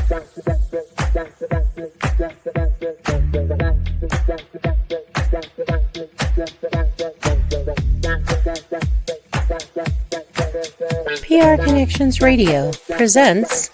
PR Connections Radio presents.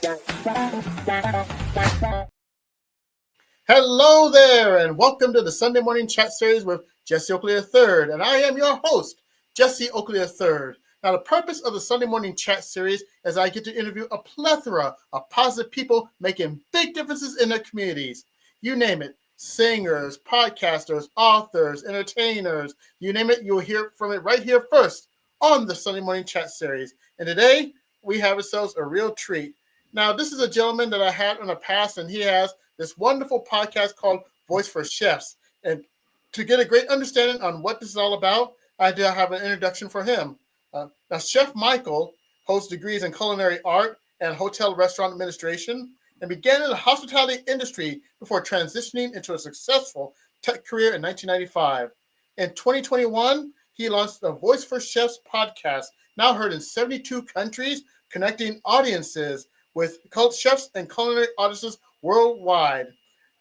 Hello there, and welcome to the Sunday Morning Chat Series with Jesse Oakley III, and I am your host, Jesse Oakley III. Now, the purpose of the Sunday Morning Chat Series is I get to interview a plethora of positive people making big differences in their communities. You name it, singers, podcasters, authors, entertainers, you name it, you'll hear from it right here first on the Sunday Morning Chat Series. And today, we have ourselves a real treat. Now, this is a gentleman that I had in the past, and he has this wonderful podcast called Voice4Chefs. And to get a great understanding on what this is all about, I do have an introduction for him. Now, Chef Michael holds degrees in culinary art and hotel restaurant administration and began in the hospitality industry before transitioning into a successful tech career in 1995. In 2021, he launched the Voice4Chefs podcast, now heard in 72 countries, connecting audiences with chefs and culinary artists worldwide.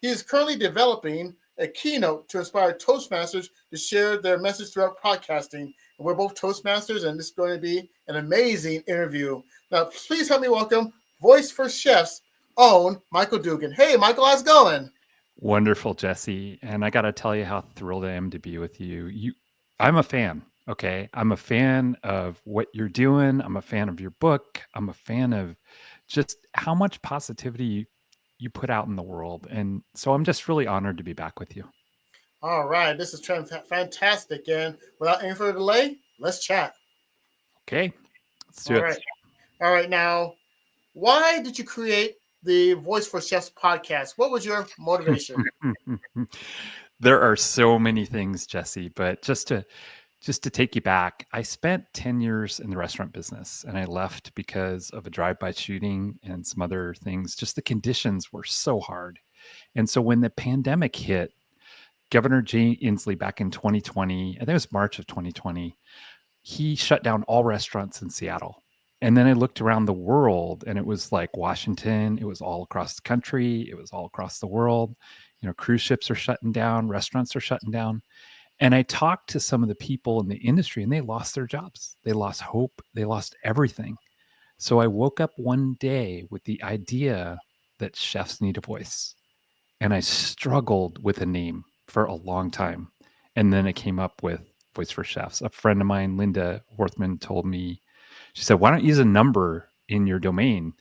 He is currently developing a keynote to inspire Toastmasters to share their message throughout podcasting. And we're both Toastmasters, and this is going to be an amazing interview. Now, please help me welcome Voice4Chefs' own Michael Dugan. Hey, Michael, how's it going? Wonderful, Jesse. And I got to tell you how thrilled I am to be with you. I'm a fan. Okay. I'm a fan of what you're doing. I'm a fan of your book. I'm a fan of just how much positivity you put out in the world. And so I'm just really honored to be back with you. All right. This is fantastic. And without any further delay, let's chat. Okay. Let's do it. All right. Now, why did you create the Voice4Chefs podcast? What was your motivation? There are so many things, Jesse, but just to take you back, I spent 10 years in the restaurant business and I left because of a drive-by shooting and some other things. Just the conditions were so hard. And so when the pandemic hit, Governor Jay Inslee back in 2020, I think it was March of 2020, he shut down all restaurants in Seattle. And then I looked around the world and it was like Washington, it was all across the country, it was all across the world. You know, cruise ships are shutting down, restaurants are shutting down. And I talked to some of the people in the industry and they lost their jobs. They lost hope. They lost everything. So I woke up one day with the idea that chefs need a voice. And I struggled with a name for a long time. And then I came up with Voice4Chefs. A friend of mine, Linda Horthman, told me, she said, why don't you use a number in your domain?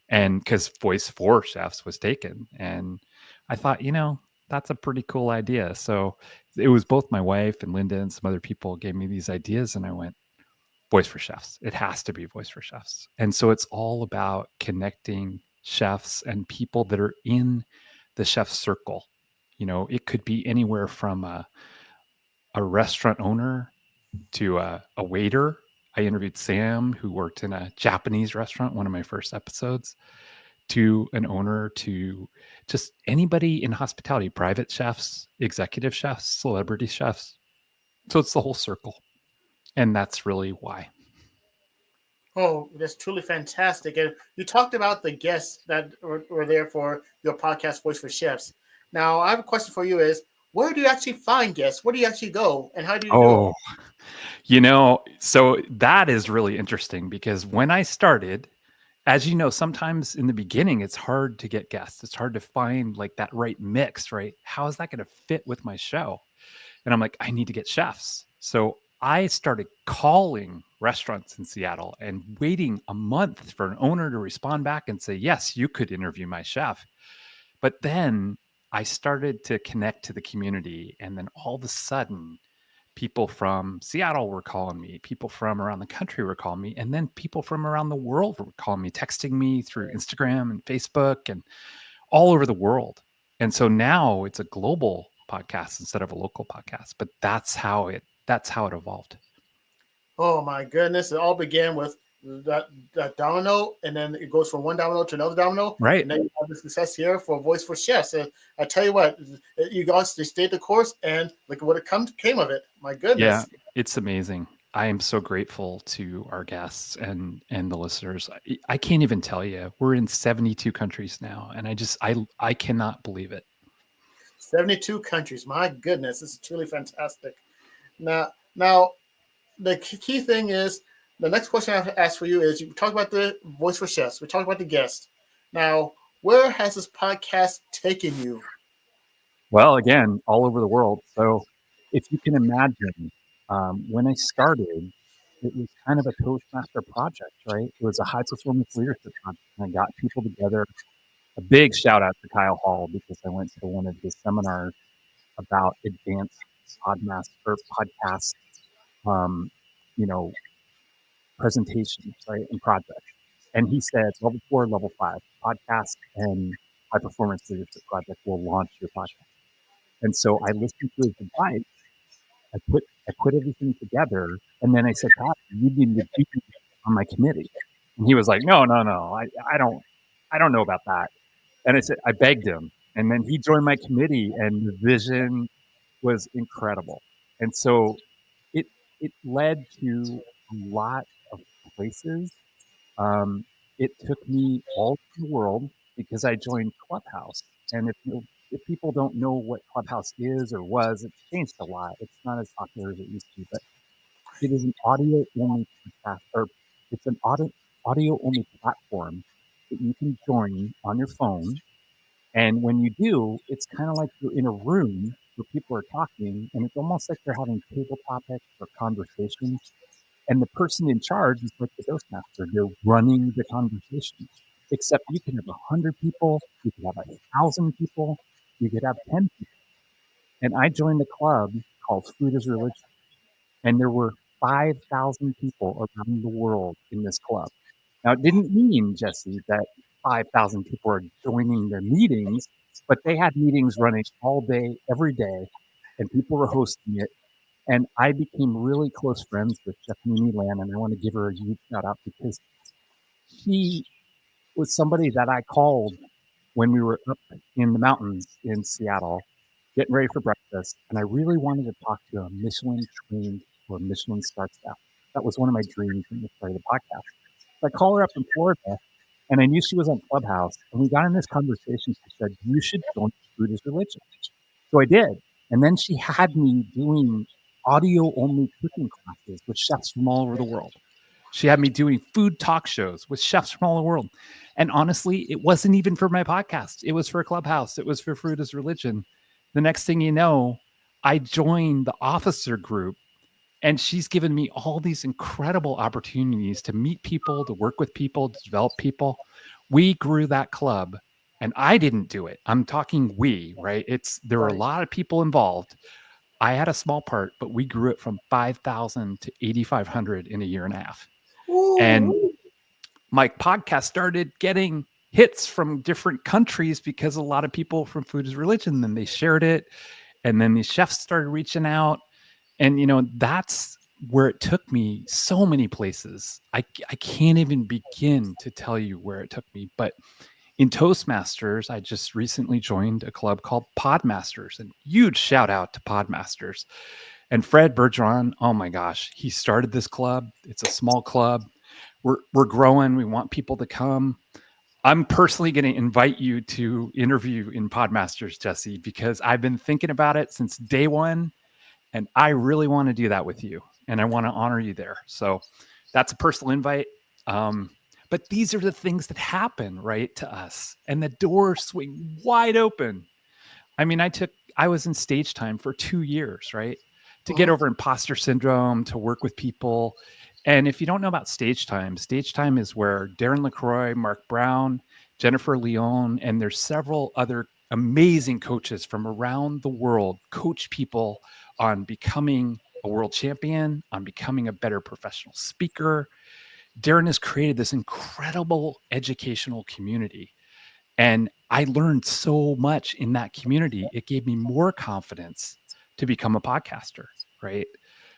And because Voice4Chefs was taken. And I thought, that's a pretty cool idea. So it was both my wife and Linda and some other people gave me these ideas. And I went, Voice4Chefs. It has to be Voice4Chefs. And so it's all about connecting chefs and people that are in the chef circle. It could be anywhere from a restaurant owner to a waiter. I interviewed Sam, who worked in a Japanese restaurant, one of my first episodes, to an owner, to just anybody in hospitality, private chefs, executive chefs, celebrity chefs. So it's the whole circle. And that's really why. Oh, that's truly fantastic. And you talked about the guests that were there for your podcast, Voice4Chefs. Now, I have a question for you is, where do you actually find guests? Where do you actually go? And how do you do it? So that is really interesting because when I started, as you know, sometimes in the beginning, it's hard to get guests. It's hard to find like that right mix, right? How is that going to fit with my show? And I'm like, I need to get chefs. So I started calling restaurants in Seattle and waiting a month for an owner to respond back and say, yes, you could interview my chef. But then I started to connect to the community. And then all of a sudden, people from Seattle were calling me, people from around the country were calling me, and then people from around the world were calling me, texting me through Instagram and Facebook and all over the world. And so now it's a global podcast instead of a local podcast, but that's how it evolved. Oh my goodness. It all began with that domino, and then it goes from one domino to another domino. Right. And then you have the success here for Voice4Chefs. And I tell you what, you guys stayed the course, and look at what came of it. My goodness. Yeah, it's amazing. I am so grateful to our guests and the listeners. I can't even tell you. We're in 72 countries now, and I cannot believe it. 72 countries. My goodness, this is truly fantastic. Now, the key thing is the next question I have to ask for you is you talk about the Voice for Chefs. We talk about the guest. Now, where has this podcast taken you? Well, again, all over the world. So, if you can imagine, when I started, it was kind of a Toastmaster project, right? It was a high performance leadership project. And I got people together. A big shout out to Kyle Hall because I went to one of his seminars about advanced podcast, um, you know, presentations, right, and projects. And he said, level 4, level 5, podcast and high performance leadership project will launch your podcast. And so I listened to his advice. I put everything together, and then I said, "God, you need to be on my committee." And he was like, "No, no, no, I don't know about that." And I begged him, and then he joined my committee, and the vision was incredible. And so it it led to a lot of places. Um, it took me all over the world because I joined Clubhouse. And if people don't know what Clubhouse is or was, it's changed a lot. It's not as popular as it used to be, but it is an audio only podcast, or it's an audio only platform that you can join on your phone. And when you do, it's kind of like you're in a room where people are talking, and it's almost like they're having table topics or conversations, and the person in charge is like the Toastmaster. They're running the conversation. Except you can have 100 people, you could have 1,000 people, you could have 10 people. And I joined a club called Food is Religion, and there were 5,000 people around the world in this club. Now, it didn't mean, Jesse, that 5,000 people are joining their meetings, but they had meetings running all day, every day, and people were hosting it. And I became really close friends with Chef Mimi Lan, and I want to give her a huge shout out because she was somebody that I called when we were up in the mountains in Seattle, getting ready for breakfast, and I really wanted to talk to a Michelin trained or Michelin star chef. That was one of my dreams when I started the podcast. So I called her up in Florida, and I knew she was on Clubhouse, and we got in this conversation. She said, "You should join Food is Religion." So I did. And then she had me doing audio only cooking classes with chefs from all over the world. She had me doing food talk shows with chefs from all over the world. And honestly, it wasn't even for my podcast. It was for Clubhouse. It was for Food is Religion. The next thing you know, I joined the officer group, and she's given me all these incredible opportunities to meet people, to work with people, to develop people. We grew that club, and I didn't do it. I'm talking we, right? There were a Right. lot of people involved. I had a small part, but we grew it from 5,000 to 8,500 in a year and a half. And Ooh. my podcast started getting hits from different countries because a lot of people from Food is Religion, then they shared it. And then these chefs started reaching out. And, that's where it took me so many places. I can't even begin to tell you where it took me. But in Toastmasters, I just recently joined a club called Podmasters, and huge shout out to Podmasters. And Fred Bergeron, oh my gosh, he started this club. It's a small club. We're growing. We want people to come. I'm personally going to invite you to interview in Podmasters, Jesse, because I've been thinking about it since day one, and I really want to do that with you, and I want to honor you there. So that's a personal invite. Um, but these are the things that happen, right, to us, and the doors swing wide open. I mean, I was in stage time for 2 years, right? To get Mhm. over imposter syndrome, to work with people. And if you don't know about stage time is where Darren LaCroix, Mark Brown, Jennifer Leone, and there's several other amazing coaches from around the world coach people on becoming a world champion, on becoming a better professional speaker. Darren has created this incredible educational community, and I learned so much in that community. It gave me more confidence to become a podcaster, right?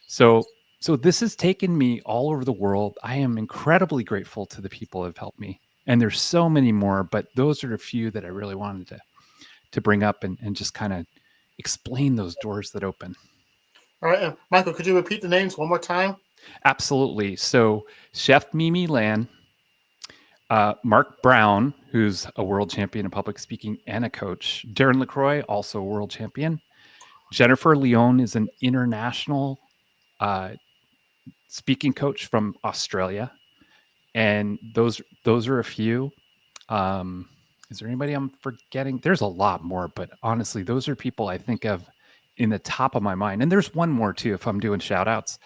So so this has taken me all over the world. I am incredibly grateful to the people who have helped me. And there's so many more, but those are a few that I really wanted to bring up and just kind of explain those doors that open. All right, Michael, could you repeat the names one more time? Absolutely. So Chef Mimi Lan, Mark Brown, who's a world champion in public speaking and a coach, Darren LaCroix, also a world champion. Jennifer Leone is an international uh, speaking coach from Australia, and those are a few. Um, is there anybody I'm forgetting? There's a lot more, but honestly, those are people I think of in the top of my mind. And there's one more too, if I'm doing shout outs.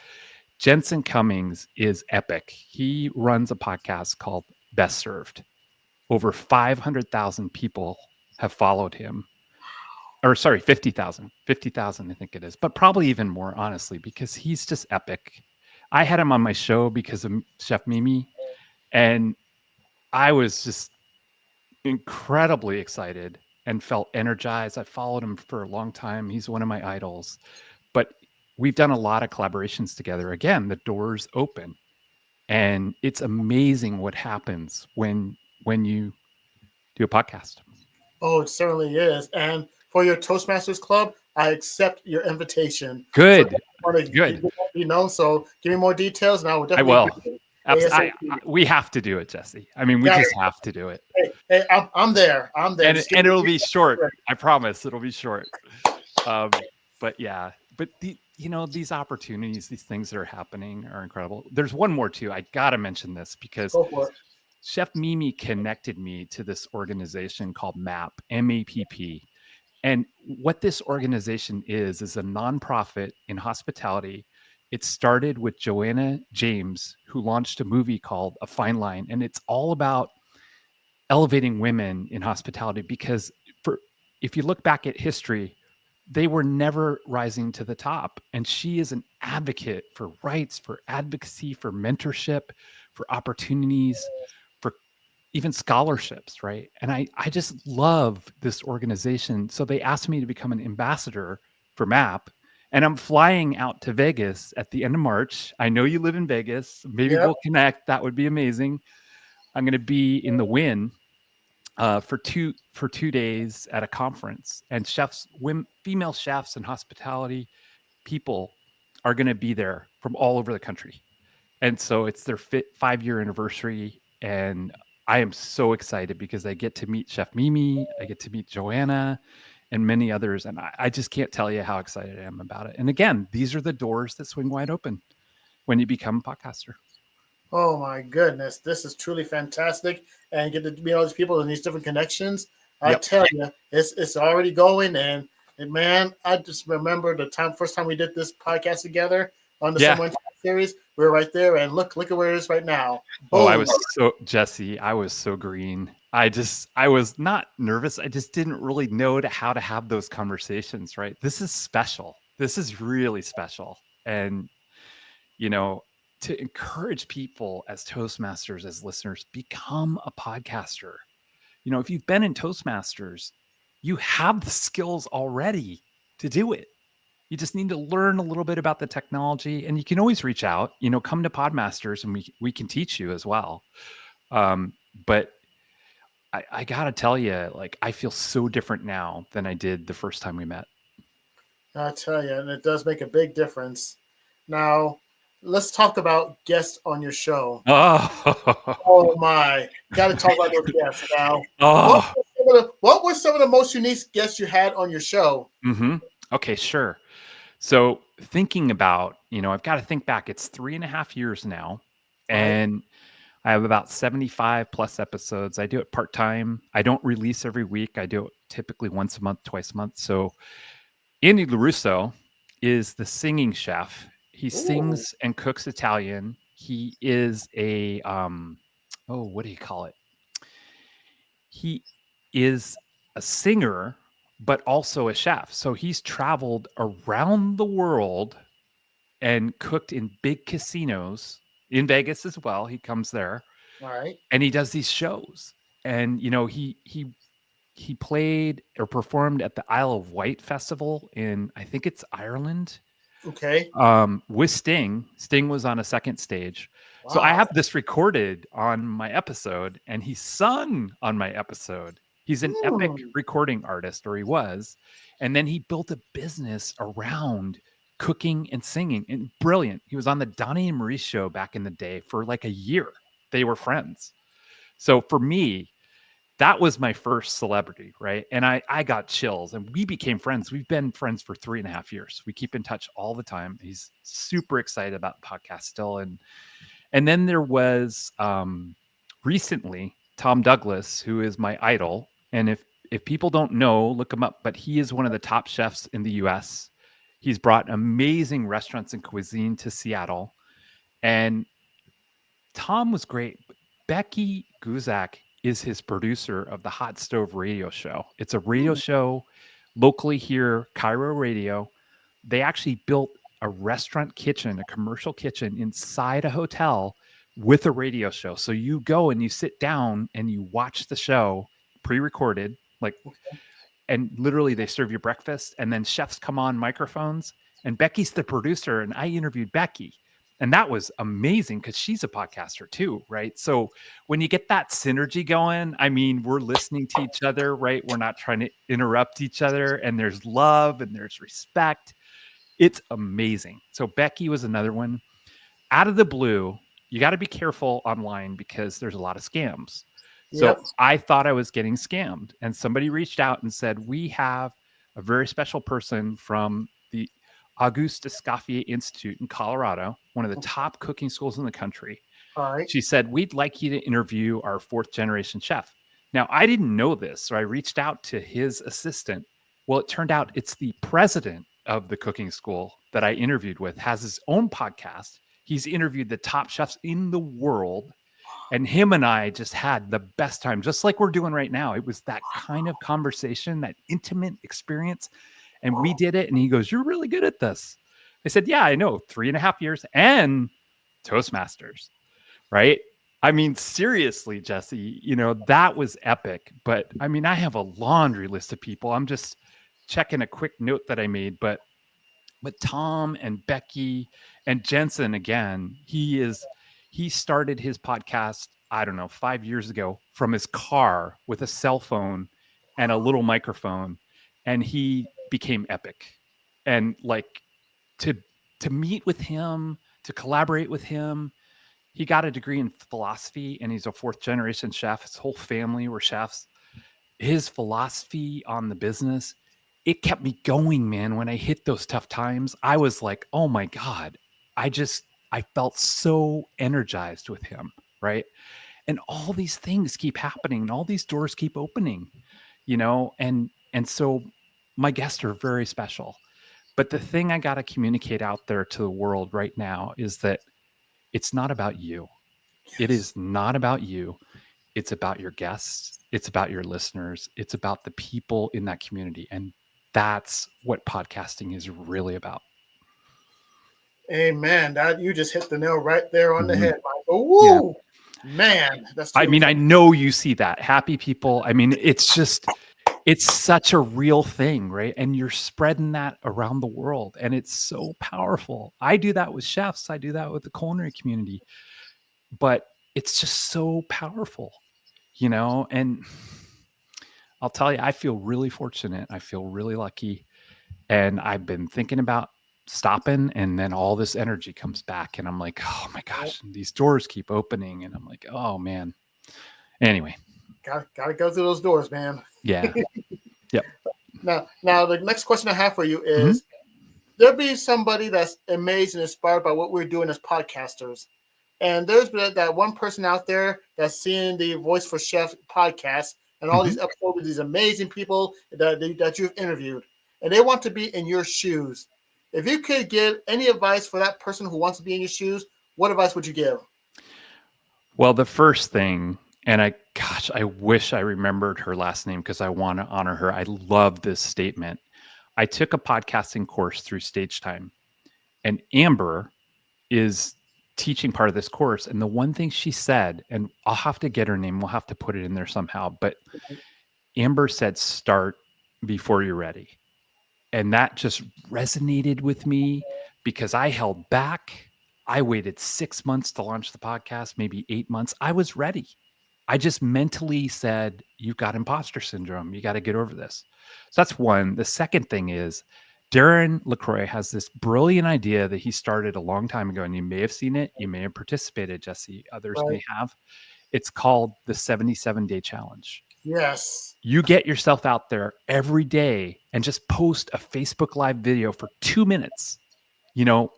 Jensen Cummings is epic. He runs a podcast called Best Served. Over 500,000 people have followed him. Or sorry, 50,000. 50,000, I think it is. But probably even more, honestly, because he's just epic. I had him on my show because of Chef Mimi, and I was just incredibly excited and felt energized. I followed him for a long time. He's one of my idols. But we've done a lot of collaborations together. Again, the doors open. And it's amazing what happens when you do a podcast. Oh, it certainly is. And for your Toastmasters Club, I accept your invitation. So Good. I want to Good. be known. So give me more details, and I will I definitely will. agree. ASAP. We have to do it, Jesse. I mean, we Yeah, just have to do it. hey, I'm there. I'm there. And it'll be short. I promise it'll be short. Um, but yeah, but these opportunities, these things that are happening are incredible. There's one more too. I gotta mention this because Go for it. Chef Mimi connected me to this organization called MAP, MAPP. And what this organization is a nonprofit in hospitality. It started with Joanna James, who launched a movie called A Fine Line. And it's all about elevating women in hospitality because if you look back at history, they were never rising to the top. And she is an advocate for rights, for advocacy, for mentorship, for opportunities, for even scholarships, right? And I just love this organization. So they asked me to become an ambassador for MAP. And I'm flying out to Vegas at the end of March. I know you live in Vegas. Maybe Yep. we'll connect. That would be amazing. I'm going to be in the Win for 2 days at a conference, and female chefs and hospitality people are going to be there from all over the country. And so it's their 5-year anniversary, and I am so excited because I get to meet Chef Mimi, I get to meet Joanna, and many others, and I just can't tell you how excited I am about it. And again, these are the doors that swing wide open when you become a podcaster. Oh my goodness, this is truly fantastic, and get to meet all these people and these different connections. I Yep. tell you, it's already going, and man, I just remember the first time we did this podcast together on the Yeah. Someone series. We were right there, and look at where it is right now. Oh, I Boom. was so Jesse, I was so green. I was not nervous. I just didn't really know how to have those conversations, right? This is special. This is really special. And to encourage people as Toastmasters, as listeners, become a podcaster. If you've been in Toastmasters, you have the skills already to do it. You just need to learn a little bit about the technology, and you can always reach out. Come to Podmasters, and we can teach you as well. But I gotta tell you, like, I feel so different now than I did the first time we met. I tell you, and it does make a big difference. Now, let's talk about guests on your show. Oh, Oh my, got to talk about those guests now. oh. What were some of the most unique guests you had on your show? Mm-hmm. Okay, sure. So thinking about, I've got to think back. It's 3.5 years now, Right. and I have about 75 plus episodes. I do it part time. I don't release every week. I do it typically once a month, twice a month. So Andy LaRusso is the singing chef. He Ooh. sings and cooks Italian. He is a what do you call it? He is a singer, but also a chef. So he's traveled around the world and cooked in big casinos in Vegas as well. He comes there All right. and he does these shows. And he played or performed at the Isle of Wight festival in, I think it's Ireland, Okay. with Sting. Sting was on a second stage. So I Wow. have this recorded on my episode, and he sung on my episode. He's an epic Hmm. recording artist, or he was. And then he built a business around cooking and singing and brilliant. He was on the Donnie and Marie show back in the day for like a year. They were friends. So for me, that was my first celebrity, right? And I got chills and we became friends. We've been friends for 3.5 years. We keep in touch all the time. He's super excited about the podcast still. And then there was recently Tom Douglas, who is my idol. And if people don't know, look him up, but he is one of the top chefs in the US. He's brought amazing restaurants and cuisine to Seattle. And Tom was great. But Becky Guzak is his producer of the Hot Stove Radio Show. It's a radio show locally here, Cairo Radio. They actually built a restaurant kitchen, a commercial kitchen inside a hotel with a radio show. So you go and you sit down and you watch the show pre-recorded, like, and literally they serve you breakfast and then chefs come on microphones and Becky's the producer and I interviewed Becky. And that was amazing because she's a podcaster too, right? So when you get that synergy going, I mean, we're listening to each other, right? We're not trying to interrupt each other and there's love and there's respect. It's amazing. So Becky was another one. Out of the blue, you got to be careful online because there's a lot of scams. So Yep. I thought I was getting scammed and somebody reached out and said, we have a very special person from the Auguste Escoffier Institute in Colorado, one of the top cooking schools in the country. All right. She said, we'd like you to interview our 4th-generation chef. Now, I didn't know this, so I reached out to his assistant. Well, it turned out it's the president of the cooking school that I interviewed with, has his own podcast. He's interviewed the top chefs in the world. And him and I just had the best time, just like we're doing right now. It was that kind of conversation, that intimate experience. And we did it. And he goes, you're really good at this. I said, yeah, I know. 3.5 years and Toastmasters, right? I mean, seriously, Jesse, that was epic. But I mean, I have a laundry list of people. I'm just checking a quick note that I made. But Tom and Becky and Jensen, again, he started his podcast, I don't know, 5 years ago from his car with a cell phone and a little microphone. And he became epic. And like to meet with him, to collaborate with him, he got a degree in philosophy and he's a 4th-generation chef. His whole family were chefs. His philosophy on the business, it kept me going, man. When I hit those tough times, I was like, oh my God, I felt so energized with him, right? And all these things keep happening and all these doors keep opening, and so my guests are very special. But the thing I got to communicate out there to the world right now is that it's not about you. It is not about you. It's about your guests. It's about your listeners. It's about the people in that community. And that's what podcasting is really about. Amen. That you just hit the nail right there on the Mhm. head, Michael. Woo! Man, that's I truly mean, I something. know you see that. Happy people. I mean, it's such a real thing, right? And you're spreading that around the world and it's so powerful. I do that with chefs. I do that with the culinary community, but it's just so powerful, and I'll tell you, I feel really fortunate. I feel really lucky. And I've been thinking about stopping and then all this energy comes back and I'm like, oh my gosh, and these doors keep opening and I'm like, oh man. Anyway, Gotta go through those doors, man. yeah. Yep. Now, the next question I have for you Mhm. is: there be somebody that's amazed and inspired by what we're doing as podcasters, and there's been that one person out there that's seeing the Voice4Chefs podcast and all Mhm. these episodes with these amazing people that you've interviewed, and they want to be in your shoes. If you could give any advice for that person who wants to be in your shoes, what advice would you give? Well, the first thing, and I wish I remembered her last name because I want to honor her. I love this statement. I took a podcasting course through Stage Time, and Amber is teaching part of this course. And the one thing she said, and I'll have to get her name, we'll have to put it in there somehow, but Amber said, start before you're ready. And that just resonated with me because I held back. I waited 6 months to launch the podcast, maybe 8 months. I was ready. I just mentally said, you've got imposter syndrome. You got to get over this. So that's one. The second thing is Darren LaCroix has this brilliant idea that he started a long time ago, and you may have seen it. You may have participated, Jesse. Others Right. may have. It's called the 77-day challenge. Yes. You get yourself out there every day and just post a Facebook Live video for 2 minutes.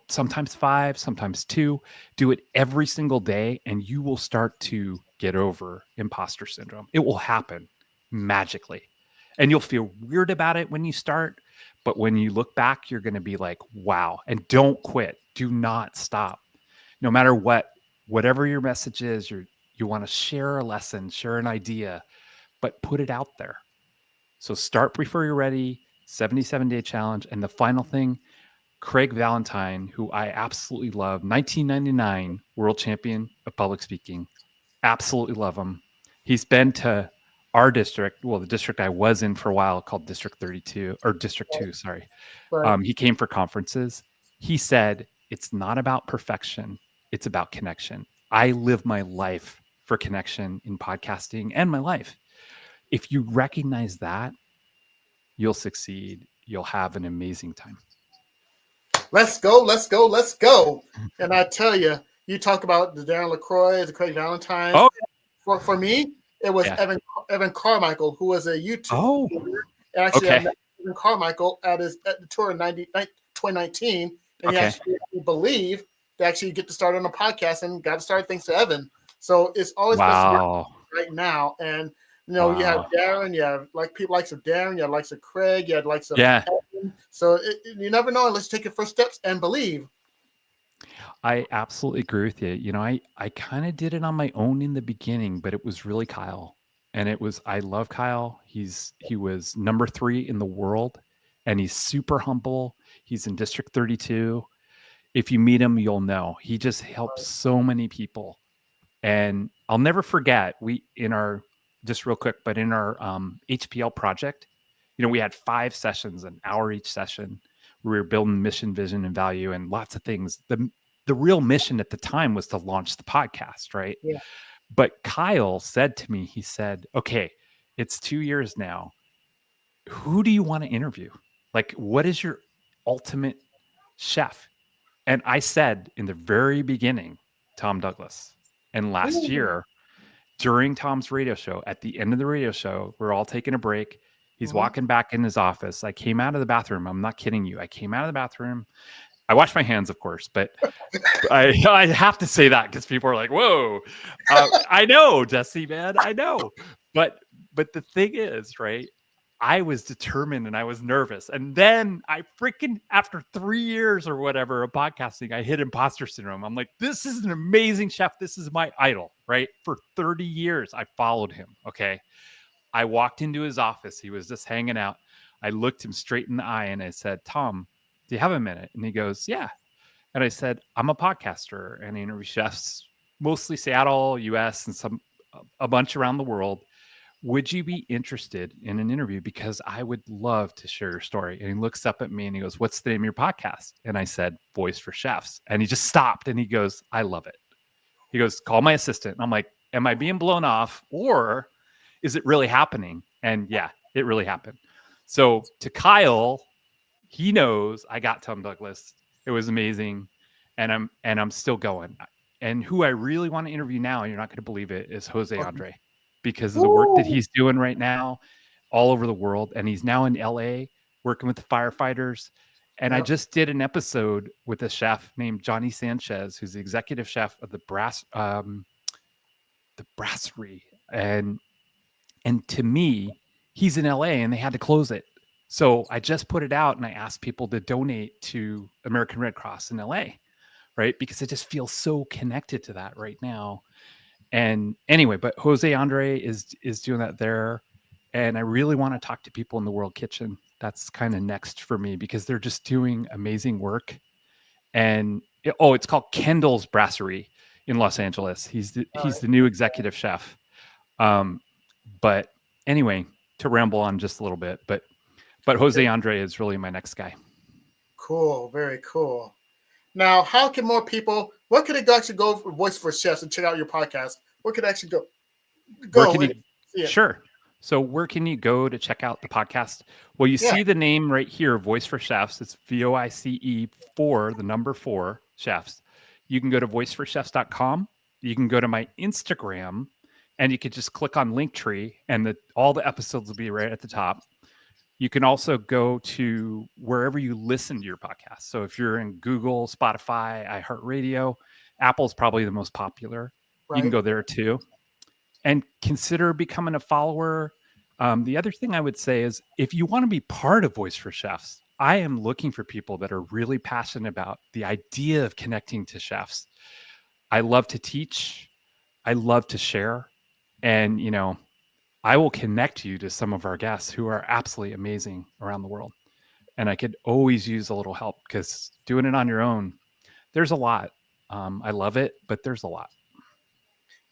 Sometimes 5, sometimes 2. Do it every single day, and you will start to get over imposter syndrome. It will happen magically. And you'll feel weird about it when you start. But when you look back, you're going to be like, wow. And don't quit. Do not stop. No matter whatever your message is, you want to share a lesson, share an idea, but put it out there. So start before you're ready, 77-day challenge. And the final thing, Craig Valentine, who I absolutely love, 1999 world champion of public speaking. Absolutely love him. He's been to our district, well, the district I was in for a while called District 32 or District 2, sorry. Right. He came for conferences. He said, it's not about perfection. It's about connection. I live my life for connection in podcasting and my life. If you recognize that, you'll succeed. You'll have an amazing time. Let's go, let's go, let's go. And I tell you, you talk about the Darren LaCroix, the Craig Valentine. Oh, For me, it was yeah. Evan Carmichael, who was a YouTube creator. And actually, I Okay. met Evan Carmichael at the tour in 2019, and he Okay. actually believed to actually get to start on a podcast and got to start thanks to Evan. So it's always best to Wow. be right now. And you have Wow. Darren, you have people likes of Darren, you have likes of Craig, you have likes of Yeah. Evan. So you never know unless you take your first steps and believe. I absolutely agree with you. I kind of did it on my own in the beginning, but it was really Kyle. And I love Kyle. He was number 3 in the world, and he's super humble. He's in District 32. If you meet him, you'll know. He just helps so many people. And I'll never forget, just real quick, but in our HPL project, we had 5 sessions, an hour each session. We were building mission, vision, and value, and lots of things. The real mission at the time was to launch the podcast, right? Yeah. But Kyle said to me, he said, okay, it's 2 years now. Who do you want to interview? Like, what is your ultimate chef? And I said in the very beginning, Tom Douglas. And last year, during Tom's radio show, at the end of the radio show, we're all taking a break. He's walking back in his office. I came out of the bathroom. I'm not kidding you. I came out of the bathroom. I washed my hands, of course, but I have to say that because people are like, whoa. I know, Jesse, man. I know. But the thing is, right? I was determined and I was nervous. And then after 3 years or whatever of podcasting, I hit imposter syndrome. I'm like, this is an amazing chef. This is my idol, right? For 30 years, I followed him. Okay. I walked into his office. He was just hanging out. I looked him straight in the eye and I said, Tom, do you have a minute? And he goes, yeah. And I said, I'm a podcaster and I interview chefs, mostly Seattle, US, and a bunch around the world. Would you be interested in an interview? Because I would love to share your story. And he looks up at me and he goes, what's the name of your podcast? And I said, Voice4Chefs. And he just stopped and he goes, I love it. He goes, call my assistant. And I'm like, am I being blown off or is it really happening? And yeah, it really happened. So to Kyle, he knows I got Tom Douglas. It was amazing. And I'm still going. And who I really want to interview now, and you're not going to believe it, is Jose Andre, because of the work that he's doing right now all over the world. And he's now in LA working with the firefighters. And I just did an episode with a chef named Johnny Sanchez, who's the executive chef of the Brasserie. And to me, he's in LA and they had to close it. So I just put it out and I asked people to donate to American Red Cross in LA, right? Because I just feel so connected to that right now. And anyway, but Jose Andre is doing that there. And I really want to talk to people in the World Kitchen. That's kind of next for me because they're just doing amazing work. And it's called Kendall's Brasserie in Los Angeles. He's the new executive chef. But anyway, to ramble on just a little bit, but Jose Andre is really my next guy. Cool. Very cool. Now, how can more people, what could they actually go for Voice4Chefs and check out your podcast? What could actually go? Sure. So where can you go to check out the podcast? Well, you Yeah, see the name right here, Voice for Chefs. It's VOICE for the number 4 chefs. You can go to voice4chefs.com. You can go to my Instagram and you could just click on Linktree and all the episodes will be right at the top. You can also go to wherever you listen to your podcast. So if you're in Google, Spotify, iHeartRadio, Apple's probably the most popular. You can right. go there too and consider becoming a follower. The other thing I would say is if you want to be part of Voice for Chefs, I am looking for people that are really passionate about the idea of connecting to chefs. I love to teach, I love to share, and I will connect you to some of our guests who are absolutely amazing around the world. And I could always use a little help because doing it on your own, there's a lot. I love it, but there's a lot.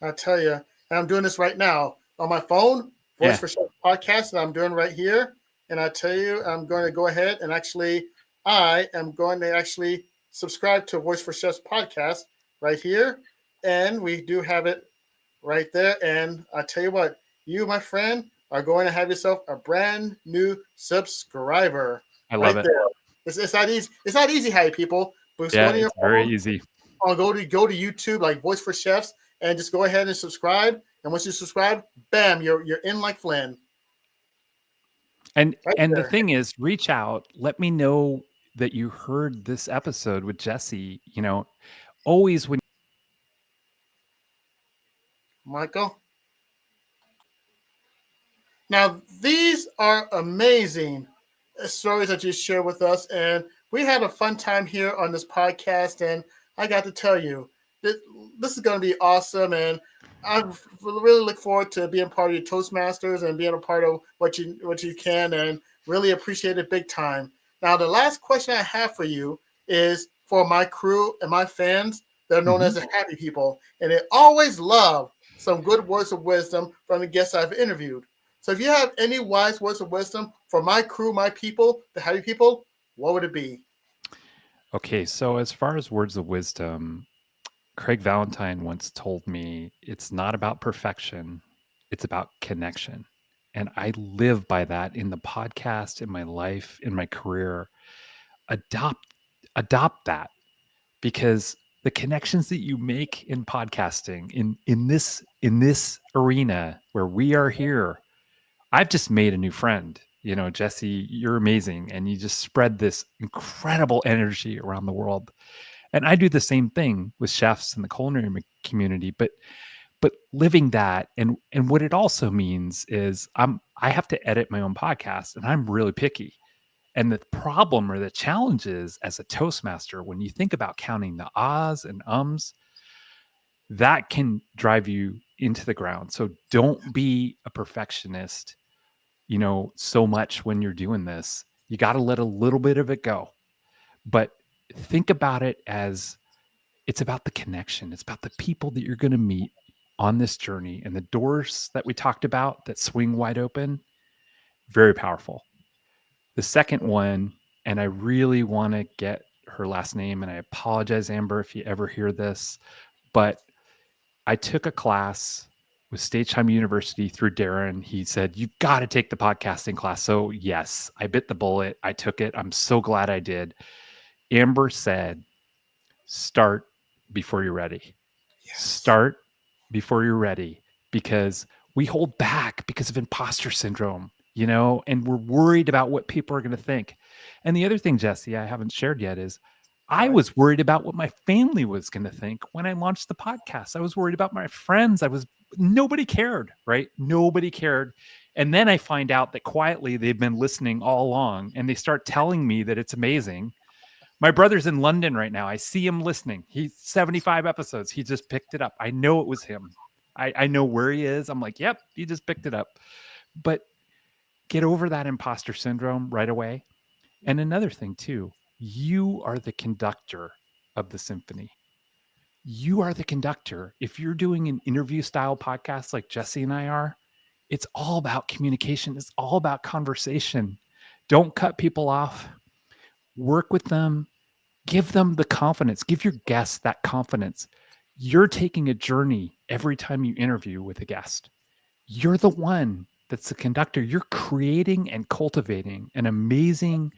I tell you, and I'm doing this right now on my phone, Voice Yeah, for Chefs podcast that I'm doing right here. And I tell you, I'm going to go ahead and I am going to actually subscribe to Voice for Chefs podcast right here. And we do have it right there. And I tell you what, you, my friend, are going to have yourself a brand new subscriber I love right it. there. It's not easy. It's not easy, hey people. But just go Yeah, to your it's very phone easy. or go to YouTube like Voice for Chefs and just go ahead and subscribe. And once you subscribe, bam, you're in like Flynn And right and the there. thing is, reach out, let me know that you heard this episode with Jesse, always when Michael. Now these are amazing stories that you share with us, and we had a fun time here on this podcast. And I got to tell you, this, this is going to be awesome, and I really look forward to being part of your Toastmasters and being a part of what you can, and really appreciate it big time. Now, the last question I have for you is for my crew and my fans. They're known as Mhm. the happy people, and they always love some good words of wisdom from the guests I've interviewed. So if you have any wise words of wisdom for my crew, my people, the happy people, what would it be? Okay, so as far as words of wisdom, Craig Valentine once told me it's not about perfection, it's about connection. And I live by that in the podcast, in my life, in my career. Adopt adopt that because the connections that you make in podcasting in this arena where we are here, I've just made a new friend. Jesse, you're amazing and you just spread this incredible energy around the world. And I do the same thing with chefs in the culinary community, but living that and what it also means is I have to edit my own podcast and I'm really picky. And the problem or the challenge is as a Toastmaster, when you think about counting the ahs and ums, that can drive you into the ground. So don't be a perfectionist, so much when you're doing this. You got to let a little bit of it go. But think about it as it's about the connection. It's about the people that you're going to meet on this journey and the doors that we talked about that swing wide open. Very powerful. The second one, and I really want to get her last name, and I apologize, Amber, if you ever hear this, but I took a class with Stage Time University through Darren. He said, "You've got to take the podcasting class." So, yes, I bit the bullet. I took it. I'm so glad I did. Amber said, "Start before you're ready." Yes. Start before you're ready because we hold back because of imposter syndrome, and we're worried about what people are going to think. And the other thing, Jesse, I haven't shared yet is I Right. was worried about what my family was going to think when I launched the podcast. I was worried about my friends. Nobody cared, right? Nobody cared. And then I find out that quietly they've been listening all along and they start telling me that it's amazing. My brother's in London right now. I see him listening. He's 75 episodes. He just picked it up. I know it was him. I know where he is. I'm like, yep, he just picked it up. But get over that imposter syndrome right away. And another thing, too, you are the conductor of the symphony. You are the conductor. If you're doing an interview style podcast like Jesse and I are, it's all about communication, it's all about conversation. Don't cut people off, work with them, give them the confidence, give your guests that confidence. You're taking a journey every time you interview with a guest. You're the one. that's the conductor, you're creating and cultivating an amazing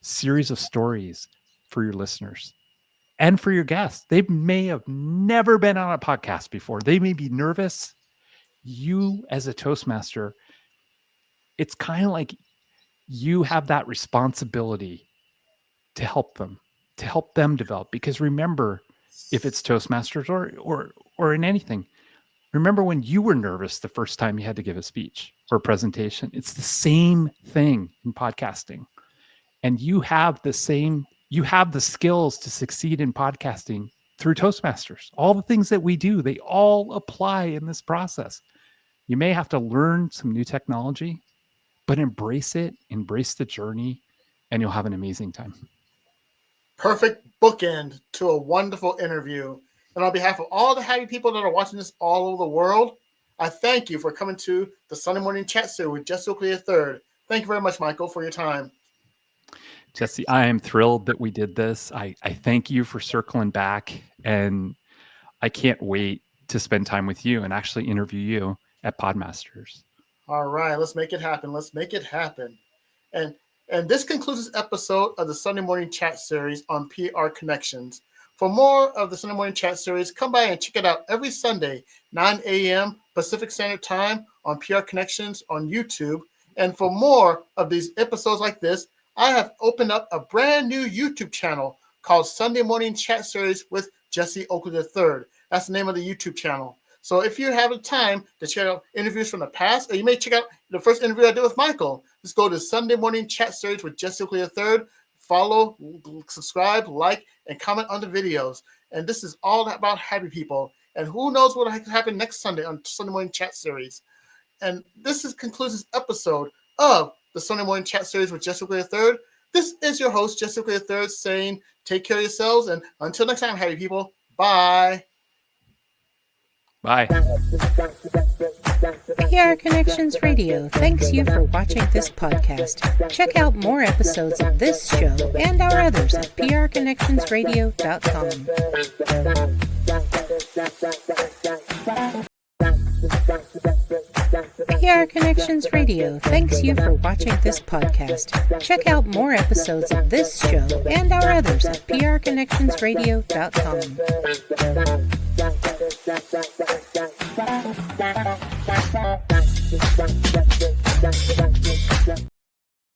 series of stories for your listeners and for your guests. They may have never been on a podcast before. They may be nervous. You, as a Toastmaster, it's kind of like you have that responsibility to help them develop. Because remember, if it's Toastmasters or in anything, remember when you were nervous the first time you had to give a speech or a presentation? It's the same thing in podcasting. And you have the skills to succeed in podcasting through Toastmasters. All the things that we do, they all apply in this process. You may have to learn some new technology, but embrace it, embrace the journey, and you'll have an amazing time. Perfect bookend to a wonderful interview. And on behalf of all the happy people that are watching this all over the world, I thank you for coming to the Sunday Morning Chat Series with Jesse Oakley III. Thank you very much, Michael, for your time. Jesse, I am thrilled that we did this. I thank you for circling back, and I can't wait to spend time with you and actually interview you at Podmasters. All right, let's make it happen. Let's make it happen. And this concludes this episode of the Sunday Morning Chat Series on PR Connections. For more of the Sunday Morning Chat Series, come by and check it out every Sunday, 9 a.m. Pacific Standard Time on PR Connections on YouTube. And for more of these episodes like this, I have opened up a brand new YouTube channel called Sunday Morning Chat Series with Jesse Oakley III. That's the name of the YouTube channel. So if you have the time to check out interviews from the past, or you may check out the first interview I did with Michael, just go to Sunday Morning Chat Series with Jesse Oakley III. Follow, subscribe, like, and comment on the videos. And this is all about happy people. And who knows what will happen next Sunday on Sunday Morning Chat Series. And this concludes this episode of the Sunday Morning Chat Series with Jesse Oakley III. This is your host, Jesse Oakley III, saying take care of yourselves. And until next time, happy people. Bye. Bye. PR Connections Radio thanks you for watching this podcast. Check out more episodes of this show and our others at prconnectionsradio.com. PR Connections Radio thanks you for watching this podcast. Check out more episodes of this show and our others at prconnectionsradio.com.